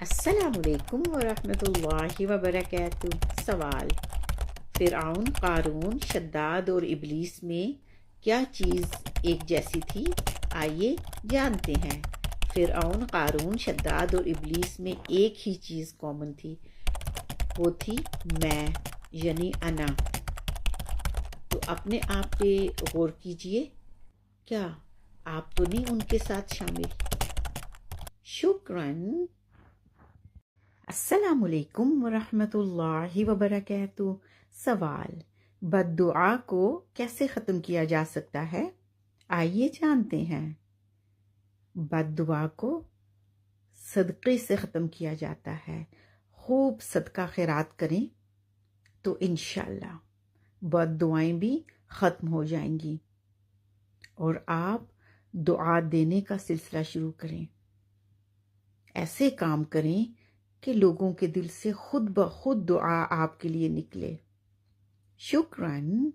السلام علیکم ورحمۃ اللہ وبرکاتہ۔ سوال: فرعون، قارون، شداد اور ابلیس میں کیا چیز ایک جیسی تھی؟ آئیے جانتے ہیں۔ فرعون، قارون، شداد اور ابلیس میں ایک ہی چیز کامن تھی، وہ تھی میں، یعنی انا۔ تو اپنے آپ پہ غور کیجئے، کیا آپ تو نہیں ان کے ساتھ شامل؟ شکراً۔ السلام علیکم ورحمۃ اللہ وبرکاتہ۔ سوال: بد دعا کو کیسے ختم کیا جا سکتا ہے؟ آئیے جانتے ہیں۔ بد دعا کو صدقے سے ختم کیا جاتا ہے۔ خوب صدقہ خیرات کریں تو انشاءاللہ بد دعائیں بھی ختم ہو جائیں گی، اور آپ دعا دینے کا سلسلہ شروع کریں۔ ایسے کام کریں کہ لوگوں کے دل سے خود بخود دعا آپ کے لیے نکلے۔ شکراً۔